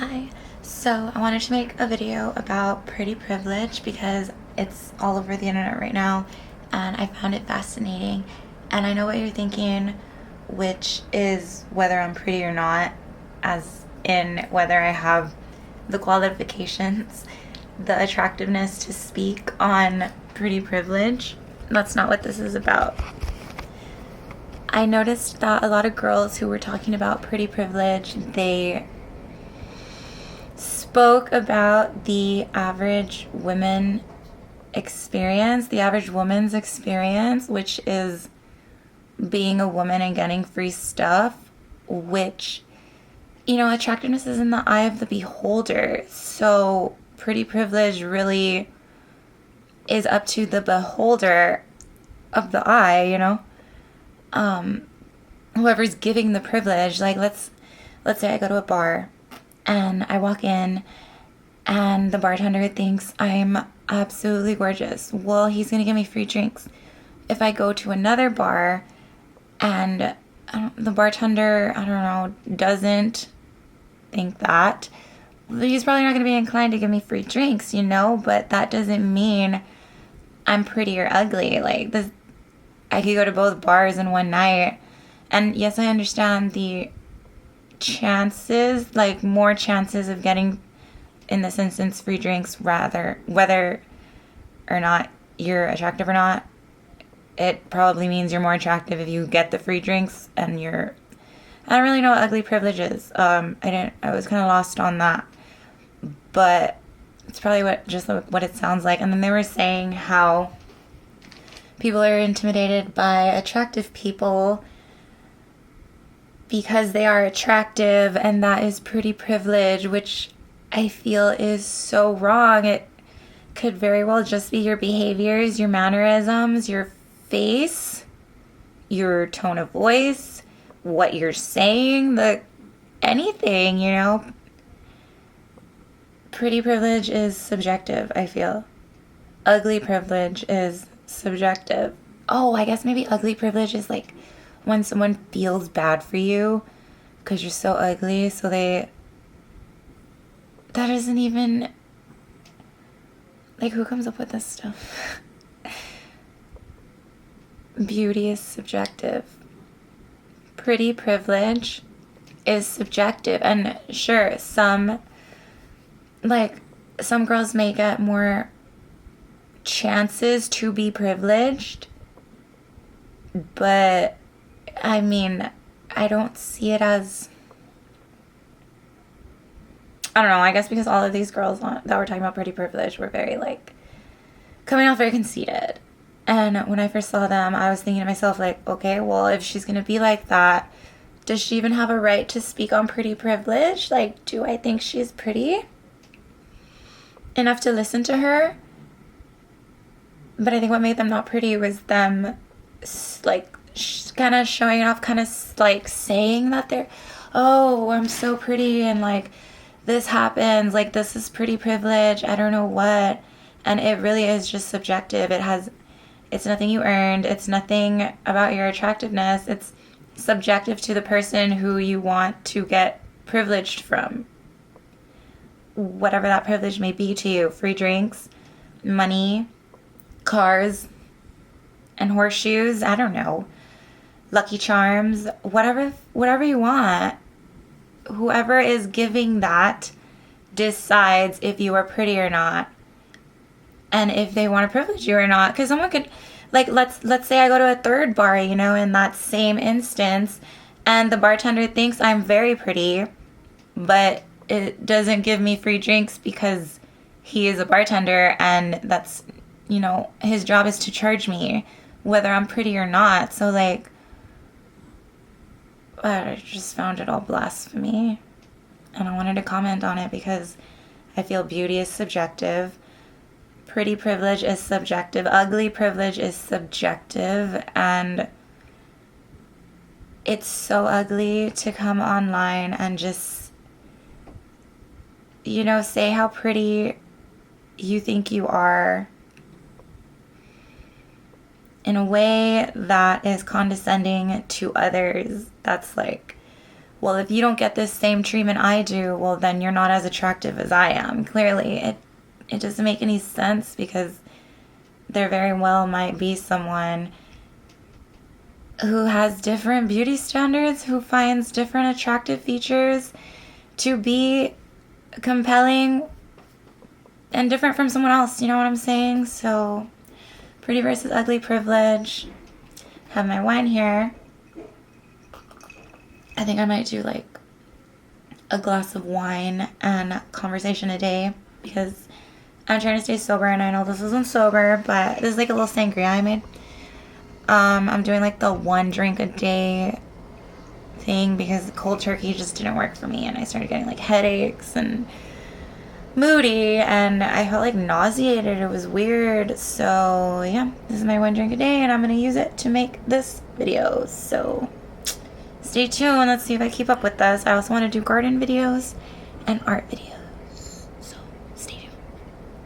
Hi. So I wanted to make a video about pretty privilege because it's all over the internet right now and I found it fascinating. And I know what you're thinking, which is whether I'm pretty or not, as in whether I have the qualifications, the attractiveness to speak on pretty privilege. That's not what this is about. I noticed that a lot of girls who were talking about pretty privilege, they spoke about the average woman experience, the average woman's experience, which is being a woman and getting free stuff, which, attractiveness is in the eye of the beholder. So pretty privilege really is up to the beholder of the eye. Whoever's giving the privilege. Like let's say I go to a bar and I walk in and the bartender thinks I'm absolutely gorgeous. Well, he's going to give me free drinks. If I go to another bar and the bartender, doesn't think that, he's probably not going to be inclined to give me free drinks, but that doesn't mean I'm pretty or ugly. Like this, I could go to both bars in one night. And yes, I understand the chances, like more chances of getting, in this instance, free drinks, rather whether or not you're attractive or not. It probably means you're more attractive if you get the free drinks. And I don't really know what ugly privilege is. I was kind of lost on that, but it's probably what it sounds like. And then they were saying how people are intimidated by attractive people because they are attractive, and that is pretty privilege, which I feel is so wrong. It could very well just be your behaviors, your mannerisms, your face, your tone of voice, what you're saying, anything. Pretty privilege is subjective, I feel. Ugly privilege is subjective. Oh, I guess maybe ugly privilege is like when someone feels bad for you because you're so ugly, so that isn't even, like, who comes up with this stuff? Beauty is subjective. Pretty privilege is subjective. And sure, some girls may get more chances to be privileged, but I don't see it as, I don't know, I guess because all of these girls that were talking about pretty privilege were very, coming off very conceited. And when I first saw them, I was thinking to myself, okay, well, if she's going to be like that, does she even have a right to speak on pretty privilege? Do I think she's pretty enough to listen to her? But I think what made them not pretty was them, kind of showing off, kind of saying that they're, oh, I'm so pretty, and this happens, this is pretty privilege, I don't know what. And it really is just subjective. It's nothing you earned. It's nothing about your attractiveness. It's subjective to the person who you want to get privileged from, whatever that privilege may be to you. Free drinks, money, cars, and horseshoes, I don't know, Lucky Charms, whatever you want. Whoever is giving that decides if you are pretty or not, and if they want to privilege you or not. Because someone could, let's say I go to a third bar, in that same instance, and the bartender thinks I'm very pretty, but it doesn't give me free drinks because he is a bartender, and that's, his job is to charge me whether I'm pretty or not. So I just found it all blasphemy, and I wanted to comment on it because I feel beauty is subjective. Pretty privilege is subjective. Ugly privilege is subjective. And it's so ugly to come online and just, say how pretty you think you are in a way that is condescending to others. That's well, if you don't get this same treatment I do, well, then you're not as attractive as I am. Clearly, it doesn't make any sense, because there very well might be someone who has different beauty standards, who finds different attractive features to be compelling and different from someone else. You know what I'm saying? So, pretty versus ugly privilege. Have my wine here. I think I might do like a glass of wine and conversation a day, because I'm trying to stay sober, and I know this isn't sober, but this is like a little sangria I made. I'm doing like the 1 drink a day thing, because cold turkey just didn't work for me, and I started getting like headaches and moody, and I felt like nauseated. It was weird. So yeah, this is my 1 drink a day, and I'm gonna use it to make this video. So stay tuned. Let's see if I keep up with this. I also want to do garden videos and art videos.